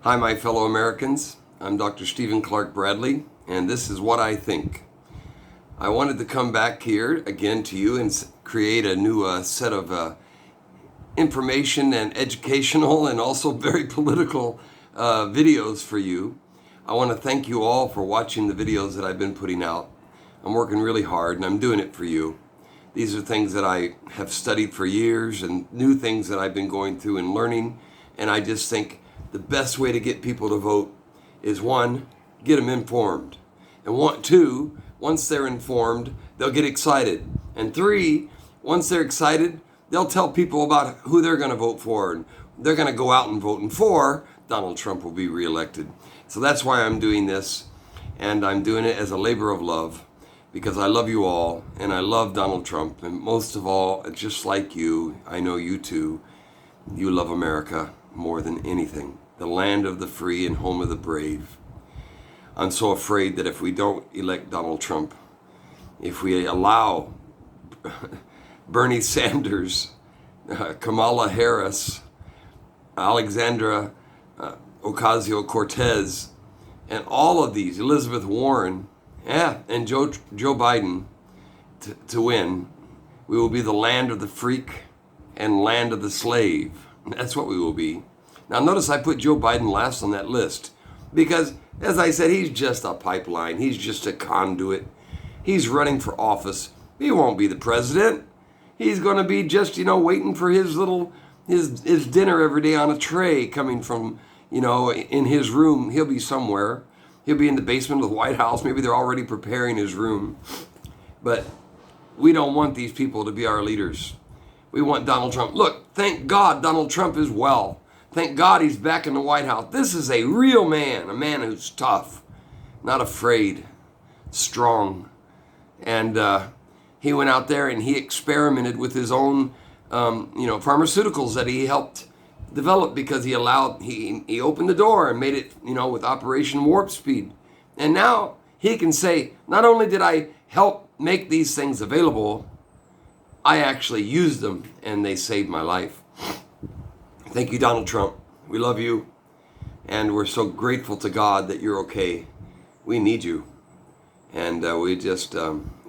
Hi, my fellow Americans. I'm Dr. Stephen Clark Bradley, and this is what I think. I wanted to come back here again to you and create a new set of information and educational and also very political videos for you. I want to thank you all for watching the videos that I've been putting out. I'm working really hard and I'm doing it for you. These are things that I have studied for years and new things that I've been going through and learning, and I just think the best way to get people to vote is one, get them informed. And two, once they're informed, they'll get excited. And three, once they're excited, they'll tell people about who they're going to vote for. And they're going to go out and vote. And four, Donald Trump will be reelected. So that's why I'm doing this. And I'm doing it as a labor of love because I love you all. And I love Donald Trump. And most of all, just like you, I know you too, you love America more than anything. The land of the free and home of the brave. I'm so afraid that if we don't elect Donald Trump, if we allow Bernie Sanders, Kamala Harris, Alexandra Ocasio-Cortez, and all of these, Elizabeth Warren, and Joe Biden to win, we will be the land of the freak and land of the slave. That's what we will be. Now notice I put Joe Biden last on that list because, as I said, he's just a pipeline. He's just a conduit. He's running for office. He won't be the president. He's going to be just, waiting for his dinner every day on a tray coming from, in his room. He'll be somewhere. He'll be in the basement of the White House. Maybe they're already preparing his room. But we don't want these people to be our leaders. We want Donald Trump. Look, thank God Donald Trump is well. Thank God he's back in the White House. This is a real man, a man who's tough, not afraid, strong. And he went out there and he experimented with his own, pharmaceuticals that he helped develop because he opened the door and made it, with Operation Warp Speed. And now he can say, not only did I help make these things available, I actually used them and they saved my life. Thank you, Donald Trump. We love you, and we're so grateful to God that you're okay. We need you, and we just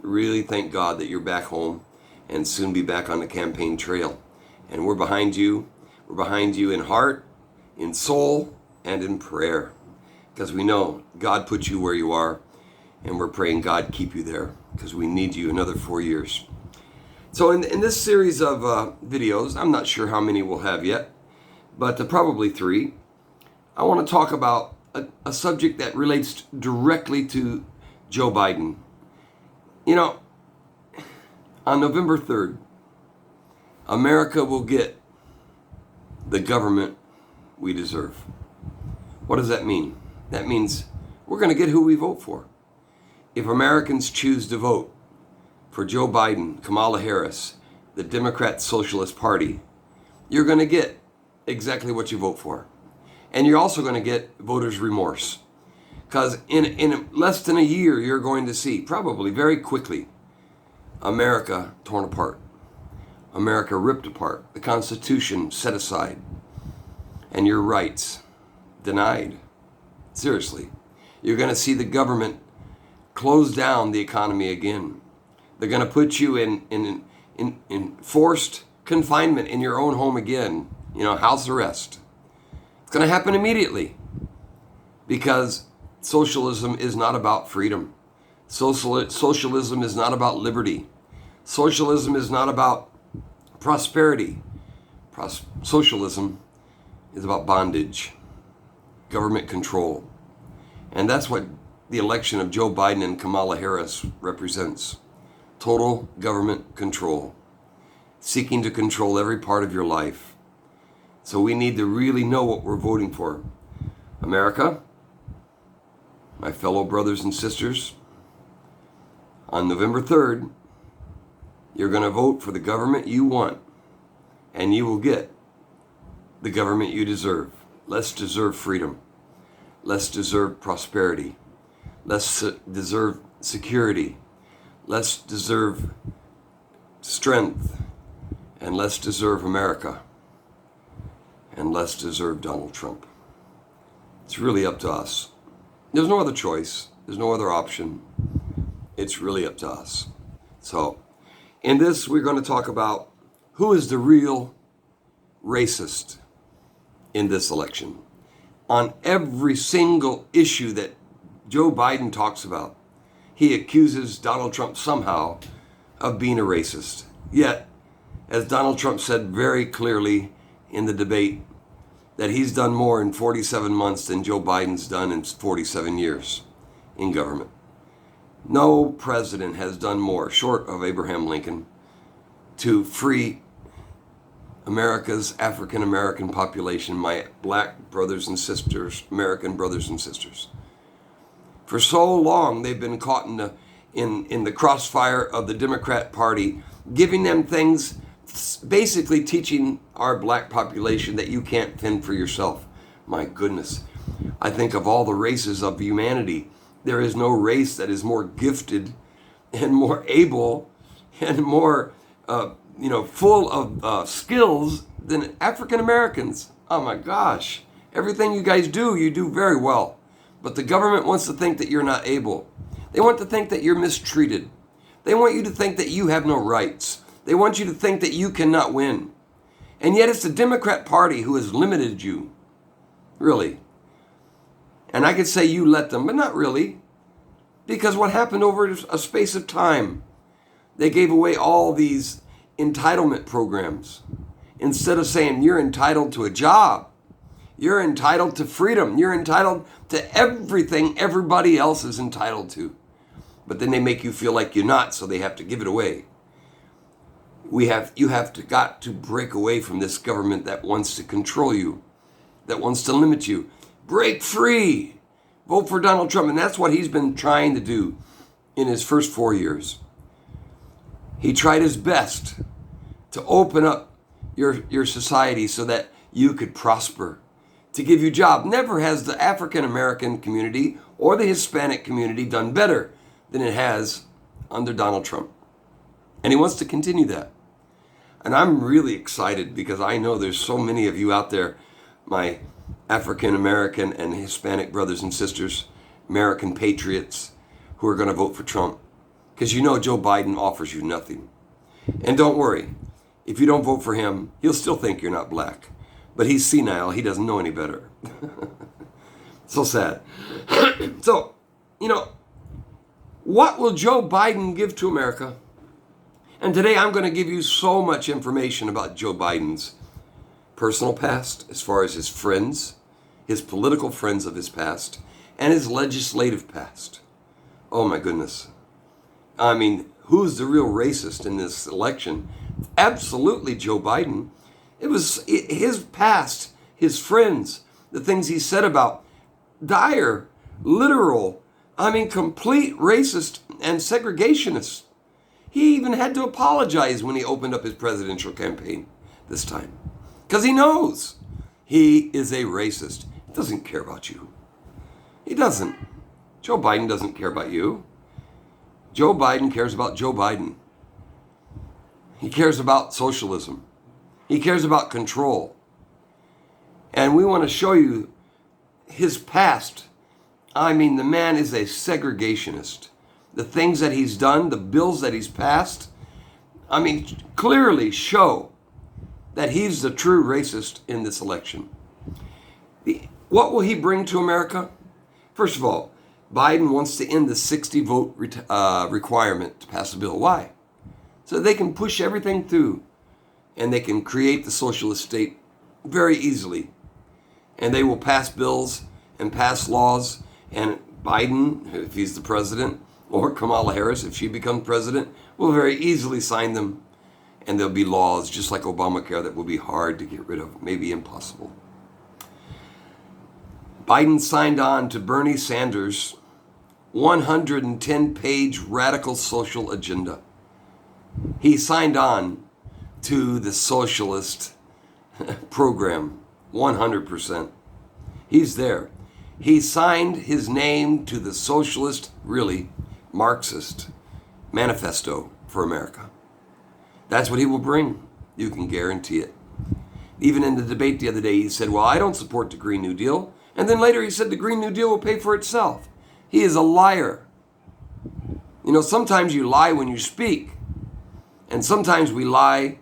really thank God that you're back home and soon be back on the campaign trail. And we're behind you. We're behind you in heart, in soul, and in prayer, because we know God put you where you are, and we're praying God keep you there because we need you another 4 years. So in this series of videos, I'm not sure how many we'll have yet, but probably 3. I want to talk about a subject that relates directly to Joe Biden. On November 3rd, America will get the government we deserve. What does that mean? That means we're going to get who we vote for. If Americans choose to vote for Joe Biden, Kamala Harris, the Democrat-Socialist Party, you're going to get exactly what you vote for. And you're also going to get voters' remorse. Because in less than a year, you're going to see, probably very quickly, America torn apart. America ripped apart. The Constitution set aside. And your rights denied. Seriously. You're going to see the government close down the economy again. They're going to put you in forced confinement in your own home again. House arrest. It's going to happen immediately because socialism is not about freedom. Socialism is not about liberty. Socialism is not about prosperity. Socialism is about bondage, government control. And that's what the election of Joe Biden and Kamala Harris represents. Total government control, seeking to control every part of your life. So we need to really know what we're voting for. America, my fellow brothers and sisters, on November 3rd, you're going to vote for the government you want, and you will get the government you deserve. Let's deserve freedom. Let's deserve prosperity. Let's deserve security. Let's deserve strength. And let's deserve America. And let's deserve Donald Trump. It's really up to us. There's no other choice. There's no other option. It's really up to us. So, in this, we're going to talk about who is the real racist in this election. On every single issue that Joe Biden talks about, he accuses Donald Trump somehow of being a racist. Yet, as Donald Trump said very clearly in the debate, that he's done more in 47 months than Joe Biden's done in 47 years in government. No president has done more, short of Abraham Lincoln, to free America's African American population, my black brothers and sisters, American brothers and sisters. For so long, they've been caught in the crossfire of the Democrat Party, giving them things, basically teaching our black population that you can't fend for yourself. My goodness. I think of all the races of humanity, there is no race that is more gifted and more able and more full of skills than African Americans. Oh my gosh. Everything you guys do, you do very well. But the government wants to think that you're not able. They want to think that you're mistreated. They want you to think that you have no rights. They want you to think that you cannot win. And yet it's the Democrat Party who has limited you. Really. And I could say you let them, but not really. Because what happened over a space of time, they gave away all these entitlement programs. Instead of saying you're entitled to a job, you're entitled to freedom, you're entitled to everything everybody else is entitled to. But then they make you feel like you're not, so they have to give it away. You have got to break away from this government that wants to control you, that wants to limit you. Break free. Vote for Donald Trump. And that's what he's been trying to do in his first 4 years. He tried his best to open up your society so that you could prosper, to give you jobs. Never has the African American community or the Hispanic community done better than it has under Donald Trump. And he wants to continue that. And I'm really excited because I know there's so many of you out there, my African American and Hispanic brothers and sisters, American patriots, who are going to vote for Trump. Because you know Joe Biden offers you nothing. And don't worry, if you don't vote for him, he'll still think you're not black. But he's senile, he doesn't know any better. So sad. So, what will Joe Biden give to America? And today I'm going to give you so much information about Joe Biden's personal past, as far as his friends, his political friends of his past, and his legislative past. Oh my goodness. I mean, who's the real racist in this election? Absolutely Joe Biden. It was his past, his friends, the things he said about dire, literal, complete racist and segregationist. He even had to apologize when he opened up his presidential campaign this time. Because he knows he is a racist. He doesn't care about you. He doesn't. Joe Biden doesn't care about you. Joe Biden cares about Joe Biden. He cares about socialism. He cares about control. And we want to show you his past. The man is a segregationist. The things that he's done, the bills that he's passed, clearly show that he's the true racist in this election. What will he bring to America? First of all, Biden wants to end the 60 vote requirement to pass a bill. Why? So they can push everything through and they can create the socialist state very easily. And they will pass bills and pass laws, and Biden, if he's the president, or Kamala Harris, if she becomes president, will very easily sign them. And there'll be laws, just like Obamacare, that will be hard to get rid of, maybe impossible. Biden signed on to Bernie Sanders' 110-page radical social agenda. He signed on to the socialist program, 100%. He's there. He signed his name to the socialist, really, Marxist manifesto for America. That's what he will bring. You can guarantee it. Even in the debate the other day, he said, well, I don't support the Green New Deal, And then later he said the Green New Deal will pay for itself. He is a liar. You know, sometimes you lie when you speak, and sometimes we lie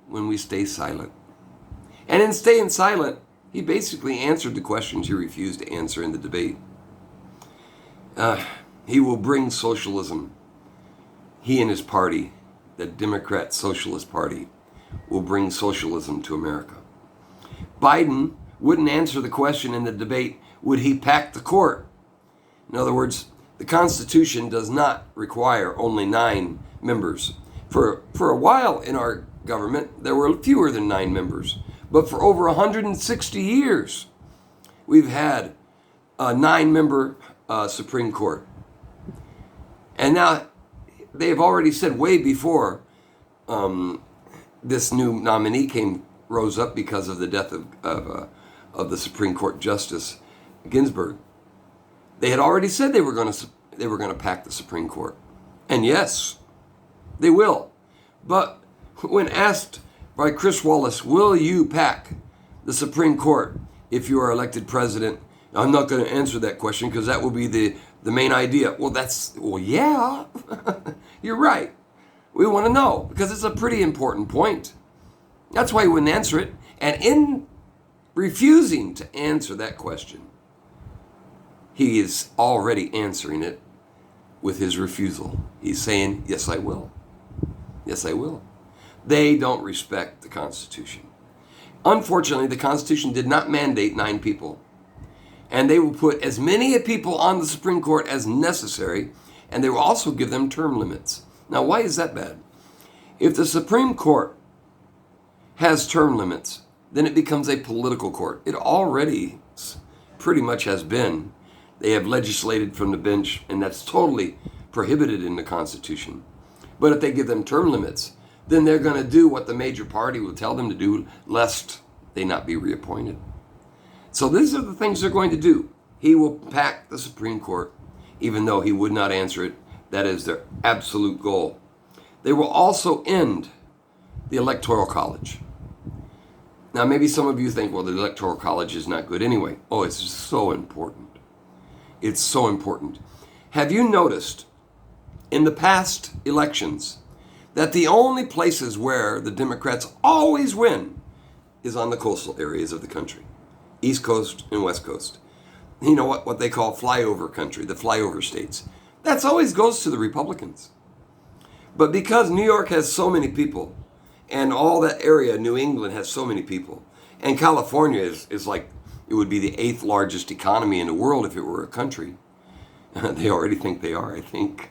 when we stay silent. And in staying silent, he basically answered the questions he refused to answer in the debate. He will bring socialism. He and his party, the Democrat-Socialist Party, will bring socialism to America. Biden wouldn't answer the question in the debate, would he pack the court? In other words, the Constitution does not require only 9 members. For a while in our government, there were fewer than 9 members. But for over 160 years, we've had a 9-member Supreme Court. And now they've already said way before this new nominee rose up because of the death of the Supreme Court Justice Ginsburg. They had already said they were going to pack the Supreme Court. And yes, they will. But when asked by Chris Wallace, will you pack the Supreme Court if you are elected president? I'm not going to answer that question because that will be the main idea. Well, yeah, you're right. We want to know because it's a pretty important point. That's why he wouldn't answer it. And in refusing to answer that question, he is already answering it with his refusal. He's saying, yes, I will. Yes, I will. They don't respect the Constitution. Unfortunately, the Constitution did not mandate 9 people. And they will put as many people on the Supreme Court as necessary, and they will also give them term limits. Now, why is that bad? If the Supreme Court has term limits, then it becomes a political court. It already pretty much has been. They have legislated from the bench, and that's totally prohibited in the Constitution. But if they give them term limits, then they're going to do what the major party will tell them to do, lest they not be reappointed. So these are the things they're going to do. He will pack the Supreme Court, even though he would not answer it. That is their absolute goal. They will also end the Electoral College. Now, maybe some of you think, well, the Electoral College is not good anyway. Oh, it's so important. It's so important. Have you noticed in the past elections that the only places where the Democrats always win is on the coastal areas of the country? East Coast and West Coast. You know what they call flyover country, the flyover states. That always goes to the Republicans. But because New York has so many people, and all that area, New England, has so many people, and California is like, it would be the 8th largest economy in the world if it were a country. They already think they are, I think,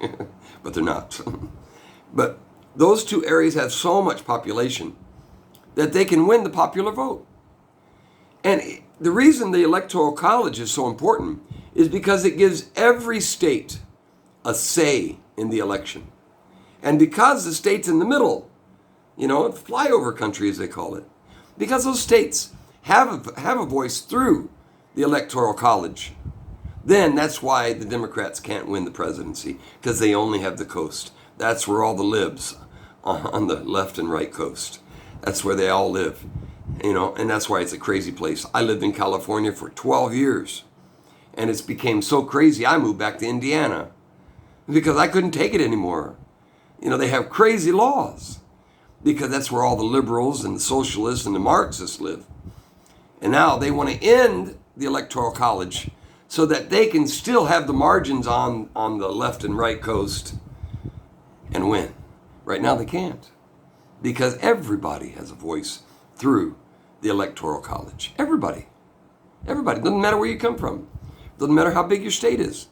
but they're not. But those 2 areas have so much population that they can win the popular vote. And the reason the Electoral College is so important is because it gives every state a say in the election. And because the states in the middle, flyover country as they call it, because those states have a voice through the Electoral College, then that's why the Democrats can't win the presidency, because they only have the coast. That's where all the libs on the left and right coast. That's where they all live, and that's why it's a crazy place. I lived in California for 12 years, and it's became so crazy I moved back to Indiana because I couldn't take it anymore. They have crazy laws because that's where all the liberals and the socialists and the Marxists live. And now they want to end the Electoral College so that they can still have the margins on the left and right coast and win. Right now they can't because everybody has a voice through the Electoral College. Everybody. Doesn't matter where you come from. Doesn't matter how big your state is.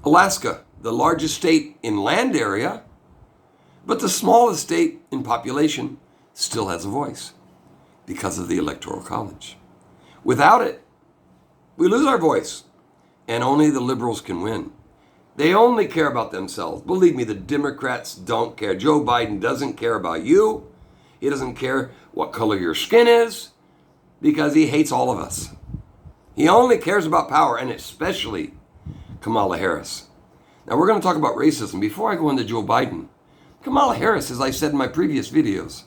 Alaska, the largest state in land area, but the smallest state in population, still has a voice because of the Electoral College. Without it, we lose our voice, and only the liberals can win. They only care about themselves. Believe me, the Democrats don't care. Joe Biden doesn't care about you. He doesn't care what color your skin is because he hates all of us. He only cares about power, and especially Kamala Harris. Now, we're going to talk about racism. Before I go into Joe Biden, Kamala Harris, as I said in my previous videos,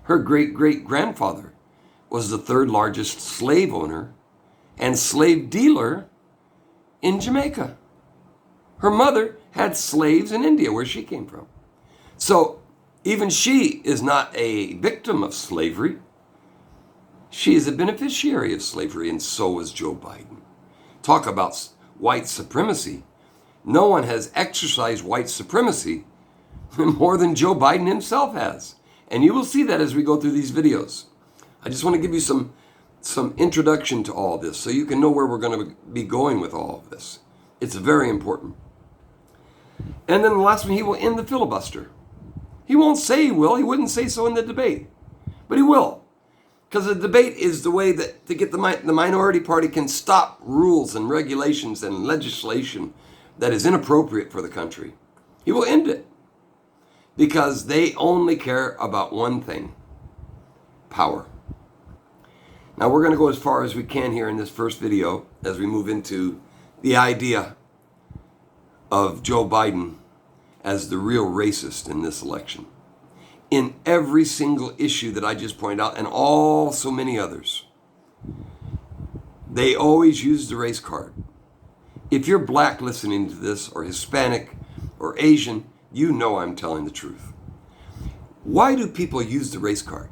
her great-great-grandfather was the 3rd largest slave owner and slave dealer in Jamaica. Her mother had slaves in India, where she came from. So even she is not a victim of slavery. She is a beneficiary of slavery, and so is Joe Biden. Talk about white supremacy. No one has exercised white supremacy more than Joe Biden himself has. And you will see that as we go through these videos. I just want to give you some introduction to all this so you can know where we're going to be going with all of this. It's very important. And then the last one, he will end the filibuster. He won't say he will. He wouldn't say so in the debate. But he will. Because the debate is the way that to get the minority party can stop rules and regulations and legislation that is inappropriate for the country. He will end it. Because they only care about one thing: power. Now we're going to go as far as we can here in this first video as we move into the idea of Joe Biden as the real racist in this election. In every single issue that I just pointed out, and so many others, they always use the race card. If you're black listening to this, or Hispanic, or Asian, you know I'm telling the truth. Why do people use the race card?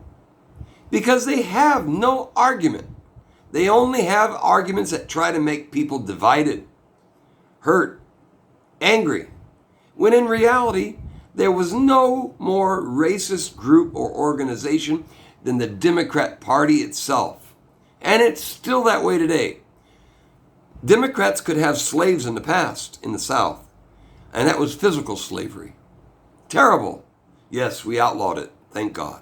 Because they have no argument. They only have arguments that try to make people divided, hurt, angry, when in reality, there was no more racist group or organization than the Democrat Party itself. And it's still that way today. Democrats could have slaves in the past in the South, and that was physical slavery. Terrible. Yes, we outlawed it, thank God.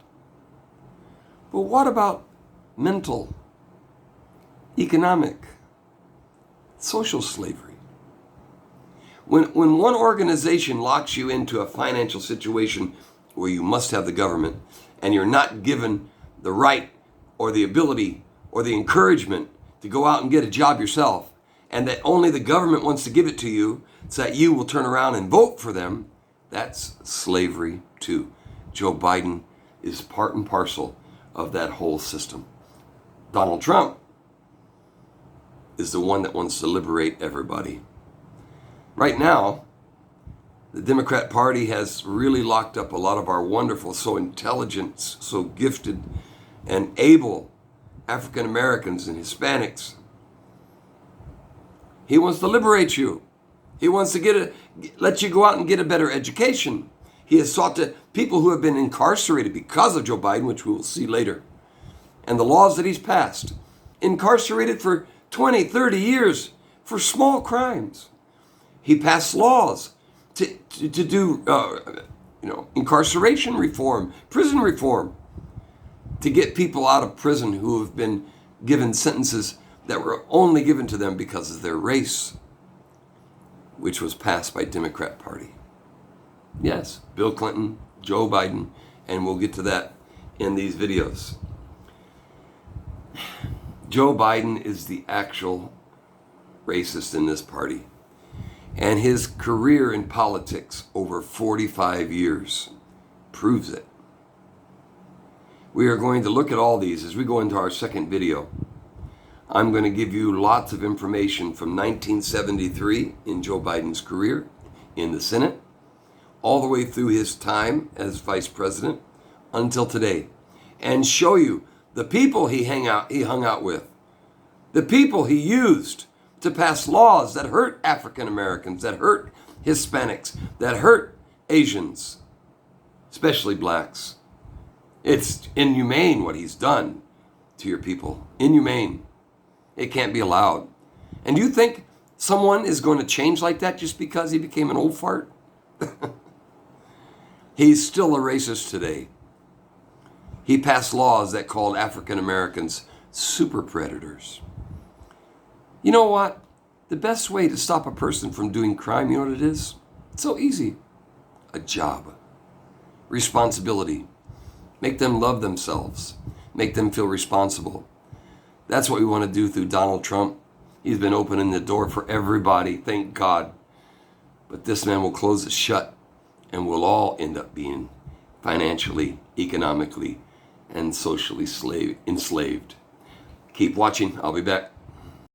But what about mental, economic, social slavery? When one organization locks you into a financial situation where you must have the government, and you're not given the right or the ability or the encouragement to go out and get a job yourself, and that only the government wants to give it to you so that you will turn around and vote for them, that's slavery too. Joe Biden is part and parcel of that whole system. Donald Trump is the one that wants to liberate everybody. Right now, the Democrat Party has really locked up a lot of our wonderful, so intelligent, so gifted, and able African Americans and Hispanics. He wants to liberate you. He wants to let you go out and get a better education. He has sought to people who have been incarcerated because of Joe Biden, which we will see later, and the laws that he's passed, incarcerated for 20, 30 years for small crimes. He passed laws to do incarceration reform, prison reform, to get people out of prison who have been given sentences that were only given to them because of their race, which was passed by Democrat Party. Yes, Bill Clinton, Joe Biden, and we'll get to that in these videos. Joe Biden is the actual racist in this party. And his career in politics over 45 years proves it. We are going to look at all these as we go into our second video. I'm going to give you lots of information from 1973 in Joe Biden's career in the Senate, all the way through his time as vice president until today, and show you the people he hung out with, the people he used to pass laws that hurt African Americans, that hurt Hispanics, that hurt Asians, especially blacks. It's inhumane what he's done to your people. Inhumane. It can't be allowed. And do you think someone is going to change like that just because he became an old fart? He's still a racist today. He passed laws that called African Americans super predators. You know what? The best way to stop a person from doing crime, you know what it is? It's so easy. A job. Responsibility. Make them love themselves. Make them feel responsible. That's what we want to do through Donald Trump. He's been opening the door for everybody, thank God. But this man will close it shut, and we'll all end up being financially, economically, and socially enslaved. Keep watching. I'll be back.